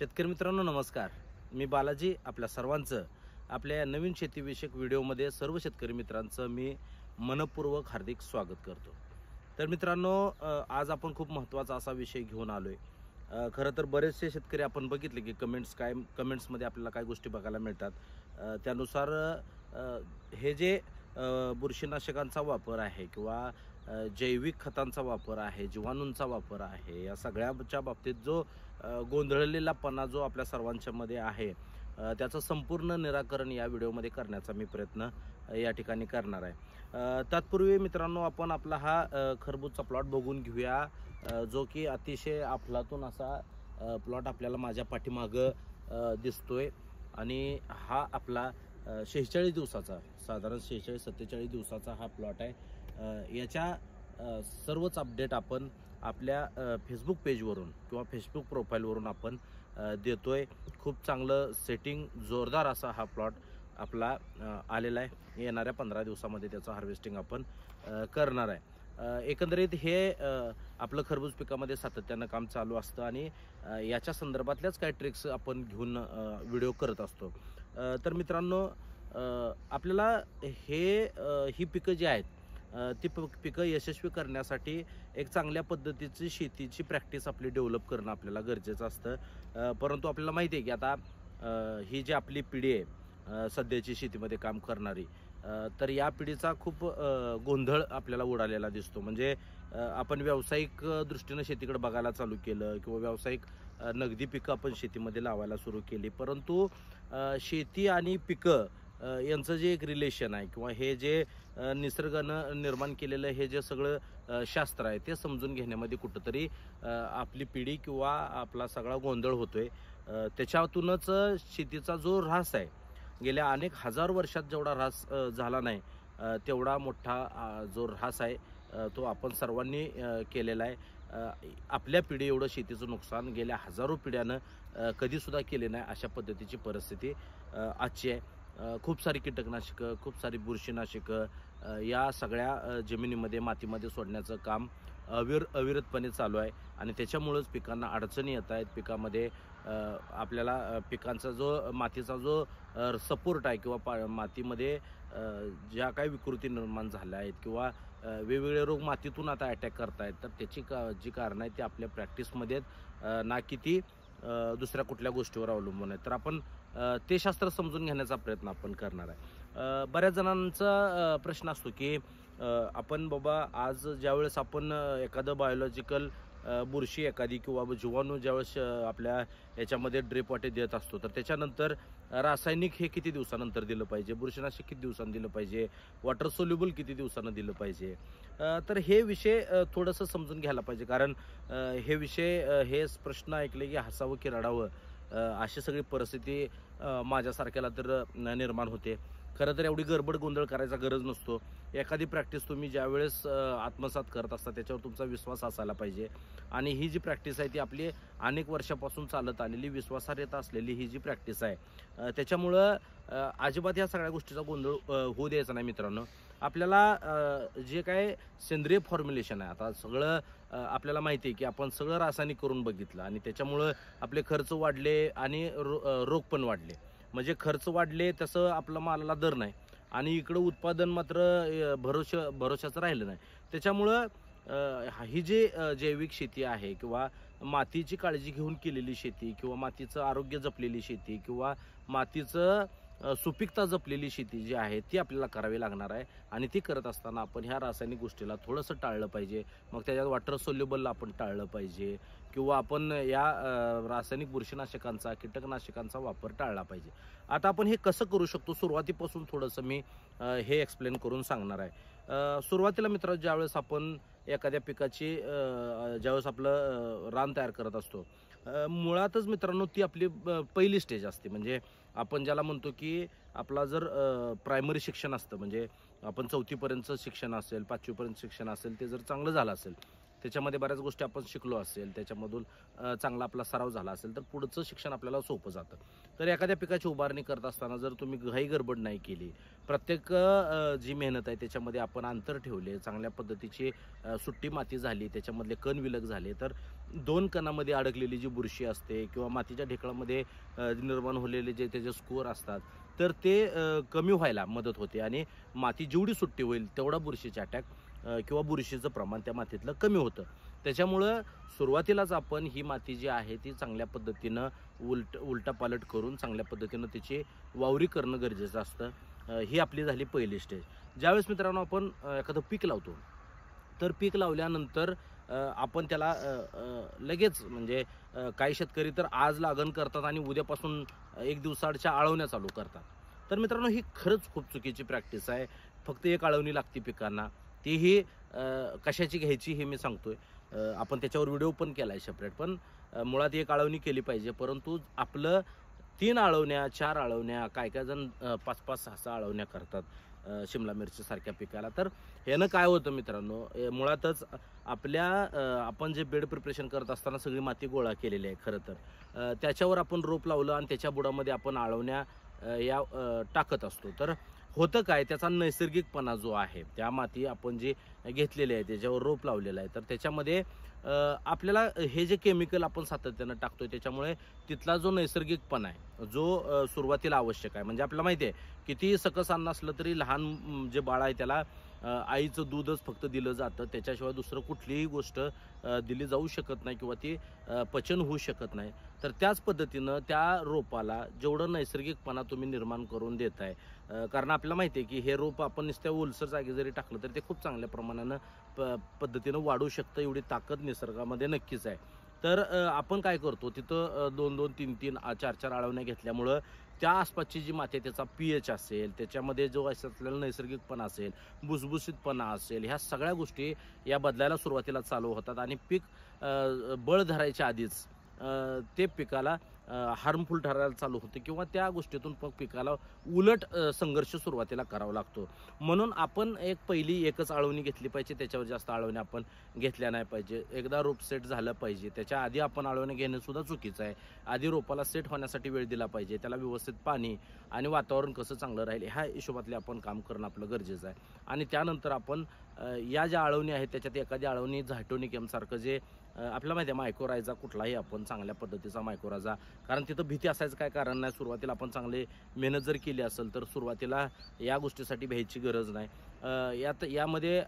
शेतकरी मित्रांनो नमस्कार. मी बालाजी आपल्या सर्वांचं आपल्या या नवीन शेतीविषयक व्हिडिओमध्ये सर्व शेतकरी मित्रांचं मी मनपूर्वक हार्दिक स्वागत करतो. तर मित्रांनो आज आपण खूप महत्त्वाचा असा विषय घेऊन आलोय. खरं तर बरेचसे शेतकरी आपण बघितले की कमेंट्समध्ये आपल्याला काय गोष्टी बघायला मिळतात. त्यानुसार हे जे बुरशीनाशकांचा वापर आहे किंवा जैविक खतांचा वापर आहे, जीवाणूंचा वापर आहे, या सगळ्याच्या बाबतीत जो गोंधळलेलापणा जो आपल्या सर्वांच्यामध्ये आहे त्याचं संपूर्ण निराकरण या व्हिडिओमध्ये करण्याचा मी प्रयत्न या ठिकाणी करणार आहे. तत्पूर्वी मित्रांनो आपण आपला हा खरबूजचा प्लॉट बघून घेऊया, जो की अतिशय अफलातून असा प्लॉट आपल्याला माझ्या पाठीमागं दिसतोय. आणि हा आपला 46 दिवसाचा, साधारण 46-47 दिवसाचा हा प्लॉट आहे. याच्या सर्वच अपडेट आपण आपल्या फेसबुक पेजवरून किंवा फेसबुक प्रोफाईलवरून आपण देतोय. खूप चांगलं सेटिंग, जोरदार असा हा प्लॉट आपला आलेला आहे. येणाऱ्या 15 दिवसामध्ये त्याचं हार्वेस्टिंग आपण करणार आहे. एकंदरीत हे आपलं खरबूज पिकामध्ये सातत्यानं काम चालू असतं आणि याच्या संदर्भातल्याच काही ट्रिक्स आपण घेऊन व्हिडिओ करत असतो. तर मित्रांनो आपल्याला ही पिकं जी आहेत ती पिकं यशस्वी करण्यासाठी एक चांगल्या पद्धतीची शेतीची प्रॅक्टिस आपली डेव्हलप करणं आपल्याला गरजेचं असतं. परंतु आपल्याला माहिती आहे की आता ही जी आपली पिढी आहे सध्याची शेतीमध्ये काम करणारी, तर या पिढीचा खूप गोंधळ आपल्याला उडालेला दिसतो. म्हणजे आपण व्यावसायिक दृष्टीनं शेतीकडे बघायला चालू केलं किंवा व्यावसायिक नगदी पिकं आपण शेतीमध्ये लावायला सुरू केली, परंतु शेती आणि पिकं यांचं जे एक रिलेशन आहे किंवा हे जे निसर्गानं निर्माण केलेलं हे जे सगळं शास्त्र आहे ते समजून घेण्यामध्ये कुठंतरी आपली पिढी किंवा आपला सगळा गोंधळ होतोय. त्याच्यातूनच शेतीचा जो ऱ्हास आहे, गेल्या अनेक हजार वर्षात जेवढा ऱ्हास झाला नाही तेवढा मोठा जो ऱ्हास आहे तो आपण सर्वांनी केलेला आहे. आपल्या पिढी एवढं शेतीचं नुकसान गेल्या हजारो पिढ्यानं कधीसुद्धा केले नाही, अशा पद्धतीची परिस्थिती आजची आहे. खूप सारी कीटकनाशकं, खूप सारी बुरशीनाशकं या सगळ्या जमिनीमध्ये, मातीमध्ये सोडण्याचं काम अविरतपणे चालू आहे आणि त्याच्यामुळंच पिकांना अडचणी येत आहेत. पिकामध्ये आपल्याला पिकांचा जो मातीचा जो सपोर्ट आहे किंवा मातीमध्ये ज्या काही विकृती निर्माण झाल्या आहेत किंवा वेगवेगळे रोग मातीतून आता अटॅक करत आहेत, तर त्याची जी कारणं आहेत ती आपल्या प्रॅक्टिसमध्ये ना की ती दुसऱ्या कुठल्या गोष्टीवर अवलंबून आहे. तर आपण ते शास्त्र समजून घेण्याचा प्रयत्न आपण करणार आहे. बऱ्याच जणांचा प्रश्न असतो की आपण बाबा आज ज्यावेळेस आपण एखादं बायोलॉजिकल बुरशी एखादी किंवा जीवाणू ज्यावेळेस आपल्या याच्यामध्ये ड्रिप वाटे देत असतो, तर त्याच्यानंतर रासायनिक हे किती दिवसानंतर दिलं पाहिजे, बुरशीनाशक किती दिवसांनी दिलं पाहिजे, वॉटर सोल्युबल किती दिवसानं दिलं पाहिजे. तर हे विषय थोडंसं समजून घ्यायला पाहिजे, कारण हे विषय हे प्रश्न ऐकले की हसावं की रडावं अशी सगळी परिस्थिती माझ्यासारख्याला तर निर्माण होते. खरं तर एवढी गडबड गोंधळ करायचा गरज नसतो. एखादी प्रॅक्टिस तुम्ही ज्यावेळेस आत्मसात करत असता त्याच्यावर तुमचा विश्वास असायला पाहिजे. आणि ही जी प्रॅक्टिस आहे ती आपली अनेक वर्षापासून चालत आलेली, विश्वासार्हता असलेली ही जी प्रॅक्टिस आहे, त्याच्यामुळं अजिबात या सगळ्या गोष्टीचा गोंधळ होऊ द्यायचा नाही मित्रांनो. आपल्याला जे काय सेंद्रिय फॉर्म्युलेशन आहे, आता सगळं आपल्याला माहिती आहे की आपण सगळं रासायनिक करून बघितलं आणि त्याच्यामुळं आपले खर्च वाढले आणि रोग पण वाढले. म्हणजे खर्च वाढले तसं आपलं मालाला दर नाही आणि इकडं उत्पादन मात्र भरोशाचं राहिलं नाही. त्याच्यामुळं ही जी जैविक शेती आहे किंवा मातीची काळजी घेऊन केलेली शेती किंवा मातीचं आरोग्य जपलेली शेती किंवा मातीचं सुपीकता जपलेली शेती जी आहे ती आपल्याला करावी लागणार आहे. आणि ती करत असताना आपण ह्या रासायनिक गोष्टीला थोडंसं टाळलं पाहिजे. मग त्याच्यात वॉटर सोल्युबलला आपण टाळलं पाहिजे किंवा आपण या रासायनिक बुरशीनाशकांचा, कीटकनाशकांचा वापर टाळला पाहिजे. आता आपण हे कसं करू शकतो सुरुवातीपासून थोडंसं मी हे एक्सप्लेन करून सांगणार आहे. सुरुवातीला मित्रांनो ज्यावेळेस आपण एखाद्या पिकाची ज्यावेळेस आपलं रान तयार करत असतो, मुळातच मित्रांनो ती आपली पहिली स्टेज असते. म्हणजे आपण ज्याला म्हणतो की आपला जर प्रायमरी शिक्षण असतं, म्हणजे आपण 4थीपर्यंतचं शिक्षण असेल, 5वीपर्यंत शिक्षण असेल, ते जर चांगलं झालं असेल, त्याच्यामध्ये बऱ्याच गोष्टी आपण शिकलो असेल, त्याच्यामधून चांगला आपला सराव झाला असेल, तर पुढचं शिक्षण आपल्याला सोपं जातं. तर एखाद्या पिकाची उभारणी करत असताना जर तुम्ही घाई गडबड नाही केली, प्रत्येक जी मेहनत आहे त्याच्यामध्ये आपण अंतर ठेवले, चांगल्या पद्धतीची सुट्टी माती झाली, त्याच्यामधले कण विलग झाले, तर दोन कणामध्ये अडकलेली जी बुरशी असते किंवा मातीच्या ढेकळामध्ये निर्माण होलेले जे त्याचे स्कोअर असतात, तर ते कमी व्हायला मदत होते आणि माती जेवढी सुट्टी होईल तेवढा बुरशीचे अटॅक किंवा बुरशीचं प्रमाण त्या मातीतलं कमी होतं. त्याच्यामुळं सुरुवातीलाच आपण ही माती जी आहे ती चांगल्या पद्धतीनं उलटापालट करून चांगल्या पद्धतीनं त्याची वावरी करणं गरजेचं असतं. ही आपली झाली पहिली स्टेज. ज्यावेळेस मित्रांनो आपण एखादं पीक लावतो, तर पीक लावल्यानंतर आपण त्याला लगेच म्हणजे काही शेतकरी तर आज लागण करतात आणि उद्यापासून एक दिवसाआडच्या आळवण्या चालू करतात. तर मित्रांनो ही खरंच खूप चुकीची प्रॅक्टिस आहे. फक्त एक आळवणी लागते पिकांना, तीही कशाची घ्यायची हे मी सांगतोय. आपण त्याच्यावर व्हिडिओ पण केला आहे सेपरेट. पण मुळात एक आळवणी केली पाहिजे, परंतु आपलं 3 आळवण्या 4 आळवण्या काय काय जण 5-5 6-6 आळवण्या करतात शिमला मिरची सारख्या पिकाला. तर ह्यानं काय होतं मित्रांनो, मुळातच आपल्या आपण जे बेड प्रिपरेशन करत असताना सगळी माती गोळा केलेली आहे खरं तर, त्याच्यावर आपण रोप लावलं आणि त्याच्या बुडामध्ये आपण आळवण्या या टाकत असतो. तर होतं काय, त्याचा नैसर्गिकपणा जो आहे, त्या माती आपण जी घेतलेली आहे त्याच्यावर रोप लावलेलं आहे, तर त्याच्यामध्ये आपल्याला हे जे केमिकल आपण सातत्यानं टाकतोय त्याच्यामुळे तिथला जो नैसर्गिकपणा आहे, जो सुरुवातीला आवश्यक आहे, म्हणजे आपल्याला माहिती आहे किती सकस अन्न असलं तरी लहान जे बाळ आहे त्याला आईचं दूधच फक्त दिलं जातं, त्याच्याशिवाय दुसरं कुठलीही गोष्ट दिली जाऊ शकत नाही किंवा ती पचन होऊ शकत नाही. तर त्याच पद्धतीनं त्या रोपाला जेवढं नैसर्गिकपणा तुम्ही निर्माण करून देताय, कारण आपल्याला माहिती आहे की हे रोप आपण नुसत्या ओलसर जागी जरी टाकलं तर ते खूप चांगल्या प्रमाणानं पद्धतीनं वाढू शकतं, एवढी ताकद निसर्गामध्ये नक्कीच आहे. तर आपण काय करतो तिथं 2-2, 3-3, 4-4 आळवण्या घेतल्यामुळं त्या आसपासची जी माती आहे त्याचा pH असेल, त्याच्यामध्ये जो असलेला नैसर्गिकपणा असेल, भुसभुशीतपणा असेल, ह्या सगळ्या गोष्टी या बदलायला सुरुवातीला चालू होतात आणि पीक बळ धरायच्या आधीच ते पिकाला हार्मफुल ठरायला चालू होते किंवा त्या गोष्टीतून पिकाला उलट संघर्ष सुरुवातीला करावा लागतो. म्हणून आपण पहिली एकच आळवणी घेतली पाहिजे, त्याच्यावर जास्त आळवण्या आपण घेतल्या नाही पाहिजे. एकदा रोप सेट झालं पाहिजे, त्याच्या आधी आपण आळवण्या घेणं सुद्धा चुकीचं आहे. आधी रोपाला सेट होण्यासाठी वेळ दिला पाहिजे, त्याला व्यवस्थित पाणी आणि वातावरण कसं चांगलं राहील ह्या हिशोबातले आपण काम करणं आपलं गरजेचं आहे. आणि त्यानंतर आपण या ज्या आळवणी आहेत त्याच्यात एखादी आळवणी झायटोनिकमसारखं जे आपल्याला माहिती आहे मायक्रोरायझा, कुठलाही आपण चांगल्या पद्धतीचा मायक्रोरायझा, कारण तिथं भीती असायचं काय कारण नाही. सुरुवातीला आपण चांगली मेहनत जर केली असेल तर सुरुवातीला या गोष्टीसाठी भ्यायची गरज नाही. यामध्ये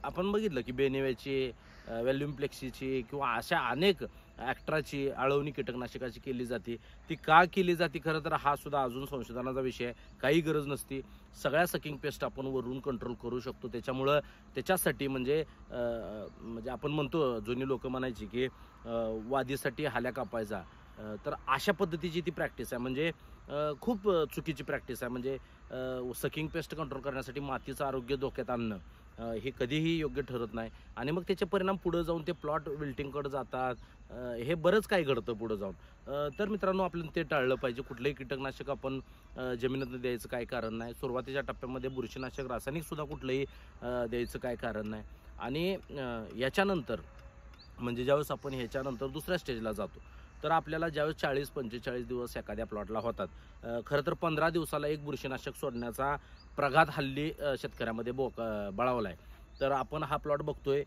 आपण बघितलं की बेनिव्याची, व्हॅल्यूम प्लेक्सीची किंवा अशा अनेक ॲक्ट्राची आळवणी कीटकनाशकाची केली जाते. ती का केली जाते खरं तर हा सुद्धा अजून संशोधनाचा विषय आहे. काही गरज नसती. सगळ्या सकिंग पेस्ट आपण वरून कंट्रोल करू शकतो. त्याच्यामुळं त्याच्यासाठी म्हणजे आपण म्हणतो, जुनी लोक म्हणायची की वादीसाठी हाल्या कापायचा, तर अशा पद्धतीची ती प्रॅक्टिस आहे. म्हणजे खूप चुकीची प्रॅक्टिस आहे. म्हणजे सकिंग पेस्ट कंट्रोल करण्यासाठी मातीचं आरोग्य धोक्यात आणणं हे कधीही योग्य ठरत नाही आणि मग त्याचे परिणाम पुढे जाऊन ते प्लॉट विल्टिंगकडे जातात. हे बरंच काही घडतं पुढे जाऊन. तर मित्रांनो आपल्याला ते टाळलं पाहिजे. कुठलंही कीटकनाशक आपण जमिनीत द्यायचं काय कारण नाही. सुरुवातीच्या टप्प्यामध्ये बुरशीनाशक रासायनिकसुद्धा कुठलंही द्यायचं काय कारण नाही. आणि याच्यानंतर म्हणजे ज्यावेळेस आपण ह्याच्यानंतर दुसऱ्या स्टेजला जातो, तर आपल्याला ज्यावेळेस 40-45 दिवस एखाद्या प्लॉटला होतात, खरं तर 15 दिवसाला एक बुरशीनाशक सोडण्याचा प्रघात हल्ली शेतकऱ्यामध्ये बळावला आहे. तर आपण हा प्लॉट बघतोय,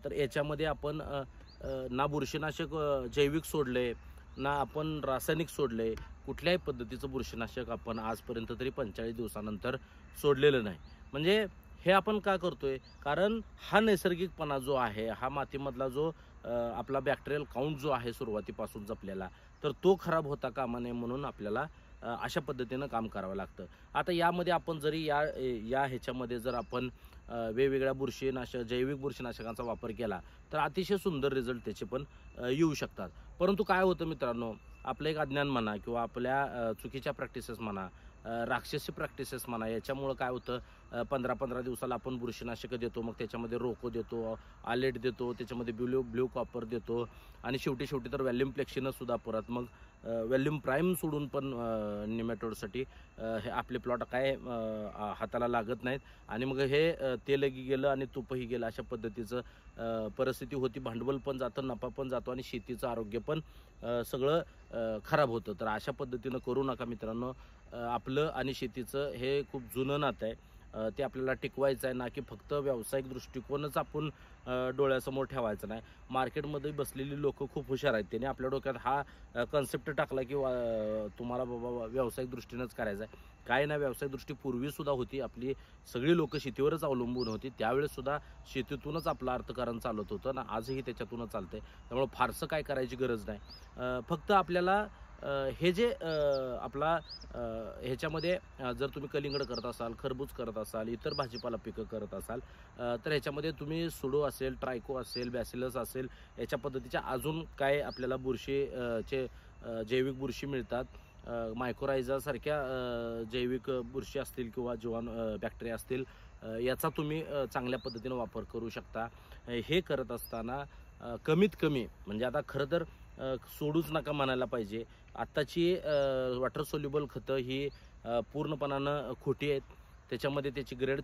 तर याच्यामध्ये आपण ना बुरशीनाशक जैविक सोडले, ना आपण रासायनिक सोडले, कुठल्याही पद्धतीचं बुरशीनाशक आपण आजपर्यंत तरी 45 दिवसानंतर सोडलेलं नाही. म्हणजे हे आपण का करतोय, कारण हा नैसर्गिकपणा जो आहे, हा मातीमधला जो आपला बॅक्टेरियल काउंट जो आहे सुरुवातीपासून जपलेला, तर तो खराब होता कामा नये म्हणून आपल्याला अशा पद्धतीनं काम करावं लागतं. आता यामध्ये आपण जरी ह्याच्यामध्ये जर आपण वेगवेगळ्या जैविक बुरशीनाशकांचा वापर केला तर अतिशय सुंदर रिझल्ट त्याचे पण येऊ शकतात. परंतु काय होतं मित्रांनो, आपलं एक अज्ञान म्हणा किंवा आपल्या चुकीच्या प्रॅक्टिसेस म्हणा, राक्षसी प्रॅक्टिसेस म्हणा, याच्यामुळं काय होतं, 15-15 दिवसाला आपण बुरशीनाशकं देतो, मग त्याच्यामध्ये रोको देतो, आलेट देतो, त्याच्यामध्ये ब्ल्यू कॉपर देतो आणि शेवटी तर व्हॅल्यूम प्लेक्सीनं सुद्धा परत मग व्हॅल्यूम प्राईम सोडून पण निमॅटोडसाठी हे आपले प्लॉट काय हाताला लागत नाहीत आणि मग हे तेलही गेलं आणि तूपही गेलं, अशा पद्धतीचं परिस्थिती होती. भांडवल पण जातं, नफा पण जातो आणि शेतीचं आरोग्य पण सगळं खराब होतं. तर अशा पद्धतीनं करू नका मित्रांनो. आपलं आणि शेतीचं हे खूप जुनं नातं आहे ते आपल्याला टिकवायचं आहे ना, की फक्त व्यावसायिक दृष्टिकोनच आपण डोळ्यासमोर ठेवायचं नाही. मार्केटमध्ये बसलेली लोकं खूप हुशार आहेत. त्यांनी आपल्या डोक्यात हा कन्सेप्ट टाकला की तुम्हाला बाबा व्यावसायिक दृष्टीनंच करायचं आहे. काय ना, व्यावसायिक दृष्टी पूर्वीसुद्धा होती. आपली सगळी लोकं शेतीवरच अवलंबून होती. त्यावेळेससुद्धा शेतीतूनच आपलं अर्थकारण चालत होतं ना, आजही त्याच्यातूनच चालतंय. त्यामुळे फारसं काय करायची गरज नाही. फक्त आपल्याला हे जे आपला ह्याच्यामध्ये जर तुम्ही कलिंगड करत असाल, खरबूज करत असाल, इतर भाजीपाला पिकं करत असाल, तर ह्याच्यामध्ये तुम्ही सुडो असेल, ट्रायको असेल, बॅसिलस असेल, याच्या पद्धतीच्या अजून काय आपल्याला बुरशी जैविक बुरशी मिळतात. मायक्रोरायझासारख्या जैविक बुरशी असतील किंवा जीवाणू बॅक्टेरिया असतील, याचा तुम्ही चांगल्या पद्धतीनं वापर करू शकता. हे करत असताना कमीत कमी म्हणजे आता खरं तर सोडूच नका म्हणायला पाहिजे. आत्ताची वॉटर सोल्युबल खतं ही पूर्णपणानं खोटी आहेत. त्याच्यामध्ये त्याची ग्रेड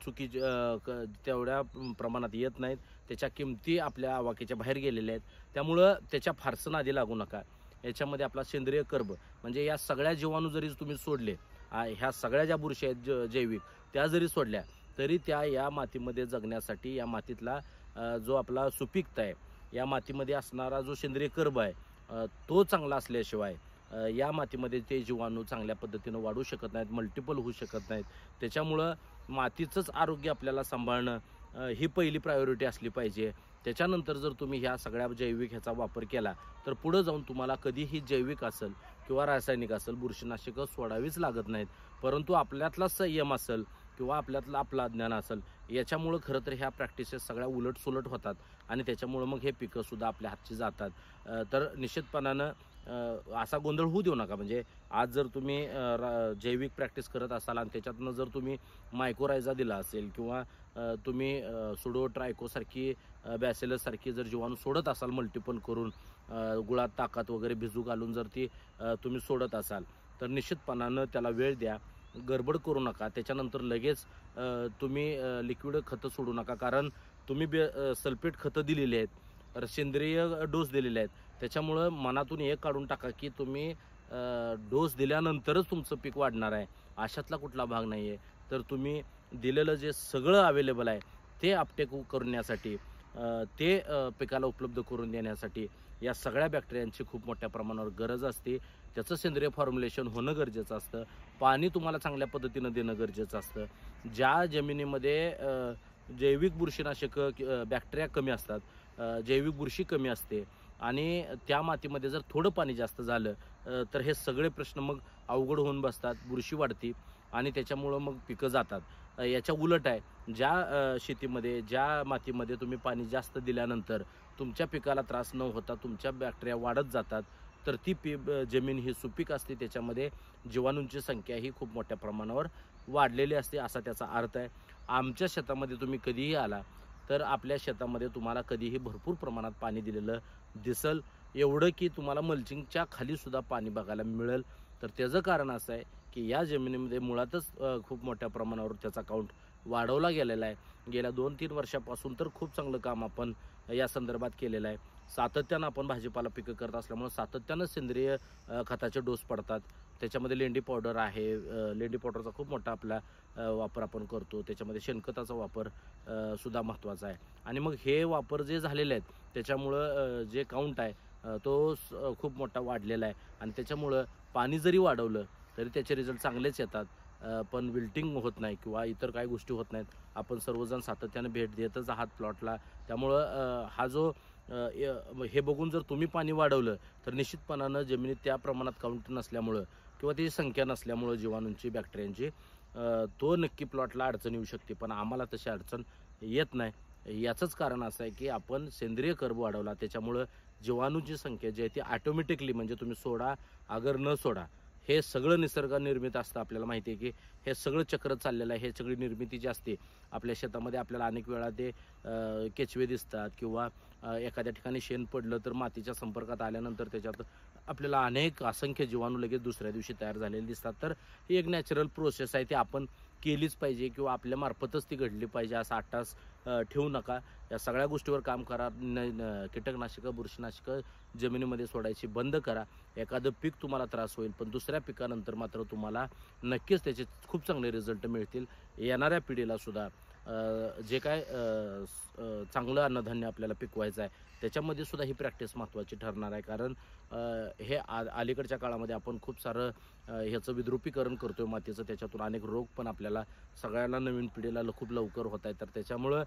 तेवढ्या प्रमाणात येत नाहीत. त्याच्या किमती आपल्या आवाक्याच्या बाहेर गेलेल्या आहेत. त्यामुळं त्याच्या फारसं नादी लागू नका. याच्यामध्ये आपला सेंद्रिय कर्ब म्हणजे या सगळ्या जीवाणू जरी तुम्ही सोडले, ह्या सगळ्या ज्या बुरशी आहेत जैविक, त्या जरी सोडल्या तरी त्या या मातीमध्ये जगण्यासाठी, या मातीतला जो आपला सुपीकता आहे, या मातीमध्ये असणारा जो सेंद्रिय कर्ब आहे, तो चांगला असल्याशिवाय या मातीमध्ये ते जीवाणू चांगल्या पद्धतीनं वाढू शकत नाहीत, मल्टिपल होऊ शकत नाहीत. त्याच्यामुळं मातीचंच आरोग्य आपल्याला सांभाळणं ही पहिली प्रायोरिटी असली पाहिजे. त्याच्यानंतर जर तुम्ही ह्या सगळ्या जैविक ह्याचा वापर केला तर पुढं जाऊन तुम्हाला कधीही जैविक असेल किंवा रासायनिक असेल, बुरशीनाशकं सोडावीच लागत नाहीत. परंतु आपल्यातला संयम असेल किंवा आपल्यातलं आपलं ज्ञान असेल, याच्यामुळं खरं तर ह्या प्रॅक्टिसेस सगळ्या उलटसुलट होतात आणि त्याच्यामुळं मग हे पिकंसुद्धा आपल्या हातची जातात. तर निश्चितपणानं असा गोंधळ होऊ देऊ नका. म्हणजे आज जर तुम्ही जैविक प्रॅक्टिस करत असाल आणि त्याच्यातनं जर तुम्ही मायक्रोरायझा दिला असेल किंवा तुम्ही सुडो ट्रायकोसारखी बॅसिलससारखी जर जीवाणू सोडत असाल मल्टिपल करून, गुळात ताकात वगैरे भिजू घालून जर ती तुम्ही सोडत असाल, तर निश्चितपणानं त्याला वेळ द्या, गडबड करू नका. त्याच्यानंतर लगेच तुम्ही लिक्विड खतं सोडू नका. कारण तुम्ही सल्फेट खतं दिलेली आहेत, सेंद्रिय डोस दिलेले आहेत. त्याच्यामुळं मनातून एक काढून टाका की तुम्ही डोस दिल्यानंतरच तुमचं पीक वाढणार आहे, अशातला कुठला भाग नाही आहे. तर तुम्ही दिलेलं जे सगळं अवेलेबल आहे ते अपटेक करण्यासाठी, ते पिकाला उपलब्ध करून देण्यासाठी या सगळ्या बॅक्टेरियांची खूप मोठ्या प्रमाणावर गरज असते. त्याचं सेंद्रिय फॉर्म्युलेशन होणं गरजेचं असतं. पाणी तुम्हाला चांगल्या पद्धतीनं देणं गरजेचं असतं. ज्या जमिनीमध्ये जैविक बुरशीनाशकं बॅक्टेरिया कमी असतात, जैविक बुरशी कमी असते आणि त्या मातीमध्ये जर थोडं पाणी जास्त झालं तर हे सगळे प्रश्न मग अवघड होऊन बसतात, बुरशी वाढती आणि त्याच्यामुळं मग पिकं जातात. याच्या उलट आहे, ज्या शेतीमध्ये, ज्या मातीमध्ये तुम्ही पाणी जास्त दिल्यानंतर तुमच्या पिकाला त्रास न होता तुमच्या बॅक्टेरिया वाढत जातात, तर ती जमीन ही सुपीक असते. त्याच्यामध्ये जीवाणूंची संख्या ही खूप मोठ्या प्रमाणावर वाढलेली असते, असा त्याचा अर्थ आहे. आमच्या शेतामध्ये तुम्ही कधीही आला तर आपल्या शेतामध्ये तुम्हाला कधीही भरपूर प्रमाणात पाणी दिलेलं दिसेल. एवढं की तुम्हाला मल्चिंगच्या खालीसुद्धा पाणी बघायला मिळेल. तर त्याचं कारण असं आहे की या जमिनीमध्ये मुळातच खूप मोठ्या प्रमाणावर त्याचा काउंट वाढवला गेलेला आहे. गेल्या 2-3 वर्षापासून तर खूप चांगलं काम आपण या संदर्भात केलेलं आहे. सातत्यानं आपण भाजीपाला पिकं करत असल्यामुळे सातत्यानं सेंद्रिय खताचे डोस पडतात. त्याच्यामध्ये लेंडी पावडर आहे. लेंडी पावडरचा खूप मोठा आपला वापर आपण करतो. त्याच्यामध्ये शेणखताचा वापर सुद्धा महत्त्वाचा आहे. आणि मग हे वापर जे झालेले आहेत त्याच्यामुळं जे काउंट आहे तो खूप मोठा वाढलेला आहे आणि त्याच्यामुळं पाणी जरी वाढवलं तरी त्याचे रिझल्ट चांगलेच येतात. पण विल्टिंग होत नाही किंवा इतर काही गोष्टी होत नाहीत. आपण सर्वजण सातत्याने भेट देतच आहात प्लॉटला. त्यामुळं हा जो हे बघून जर तुम्ही पाणी वाढवलं तर निश्चितपणानं जमिनीत त्या प्रमाणात काउंट नसल्यामुळं किंवा त्याची संख्या नसल्यामुळं जीवाणूंची, बॅक्टेरियांची, तो नक्की प्लॉटला अडचण येऊ शकते. पण आम्हाला तशी अडचण येत नाही. याचंच कारण असं आहे की आपण सेंद्रिय कर्ब वाढवला. त्याच्यामुळं जीवाणूची संख्या जी आहे ती ऑटोमॅटिकली, म्हणजे तुम्ही सोडा अगर न सोडा, हे सगळं निसर्ग निर्मित असतं. आपल्याला माहिती आहे की हे सगळं चक्र चाललेलं आहे. हे सगळी निर्मिती जी असते आपल्या शेतामध्ये, आपल्याला अनेक वेळा ते केचवे दिसतात किंवा एखाद्या ठिकाणी शेण पडलं तर मातीच्या संपर्कात आल्यानंतर त्याच्यात आपल्याला अनेक असंख्य जीवाणू लगेच दुसऱ्या दिवशी तयार झालेले दिसतात. तर ही एक नॅचरल प्रोसेस आहे, ती आपण केलीच पाहिजे किंवा आपल्या मार्फतच ती घडली पाहिजे. असा अट्टास ठेवू नका. या सगळ्या गोष्टीवर काम करा. कीटकनाशकं, बुरशीनाशकं जमिनीमध्ये सोडायची बंद करा. एखादं पीक तुम्हाला त्रास होईल, पण दुसऱ्या पिकानंतर मात्र तुम्हाला नक्कीच त्याचे खूप चांगले रिझल्ट मिळतील. येणाऱ्या पिढीला सुद्धा जे काय चांगलं अन्नधान्य आपल्याला पिकवायचं आहे त्याच्यामध्ये सुद्धा ही प्रॅक्टिस महत्त्वाची ठरणार आहे. कारण हे अलीकडच्या काळामध्ये आपण खूप सारं ह्याचं विद्रुपीकरण करतोय मातीचं, त्याच्यातून अनेक रोग पण आपल्याला सगळ्यांना नवीन पिढीला खूप लवकर होत आहेत. तर त्याच्यामुळं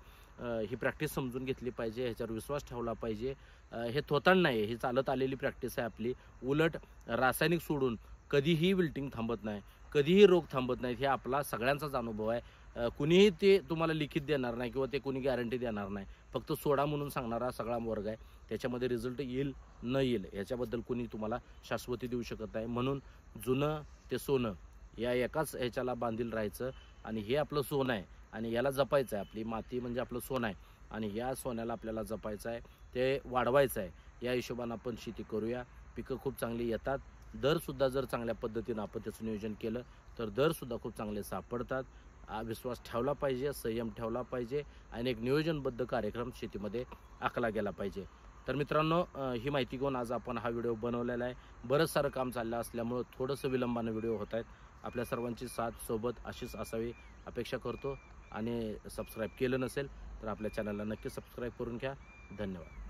ही प्रॅक्टिस समजून घेतली पाहिजे, ह्याच्यावर विश्वास ठेवला पाहिजे. हे थोतांड नाही, ही चालत आलेली प्रॅक्टिस आहे आपली. उलट रासायनिक सोडून कधीही विल्टिंग थांबत नाही, कधीही रोग थांबत नाहीत, हे आपला सगळ्यांचाच अनुभव आहे. कुणीही ते तुम्हाला लिखित देणार नाही किंवा ते कुणी गॅरंटी देणार नाही. फक्त सोडा म्हणून सांगणारा सगळा वर्ग आहे. त्याच्यामध्ये रिझल्ट येईल न येईल याच्याबद्दल कुणी तुम्हाला शाश्वती देऊ शकत नाही. म्हणून जुनं ते सोनं या एकाच ह्याच्याला बांधील राहायचं आणि हे आपलं सोनं आहे आणि याला जपायचं आहे. आपली माती म्हणजे आपलं सोनं आहे आणि या सोन्याला आपल्याला जपायचं आहे, ते वाढवायचं आहे. या हिशोबानं आपण शेती करूया. पिकं खूप चांगली येतात. दरसुद्धा जर चांगल्या पद्धतीनं आपण त्याचं नियोजन केलं तर दरसुद्धा खूप चांगले सापडतात. विश्वास ठेवला पाहिजे, संयम ठेवला पाहिजे आणि एक नियोजनबद्ध कार्यक्रम शेतीमध्ये आखला गेला पाहिजे. तर मित्रांनो, ही माहिती घेऊन आज आपण हा व्हिडिओ बनवलेला आहे. बरंच सारं काम चाललं असल्यामुळं थोडंसं विलंबानं व्हिडिओ होत आहेत. आपल्या सर्वांची साथ सोबत अशीच असावी अपेक्षा करतो आणि सबस्क्राईब केलं नसेल तर आपल्या चॅनलला नक्की सबस्क्राईब करून घ्या. धन्यवाद.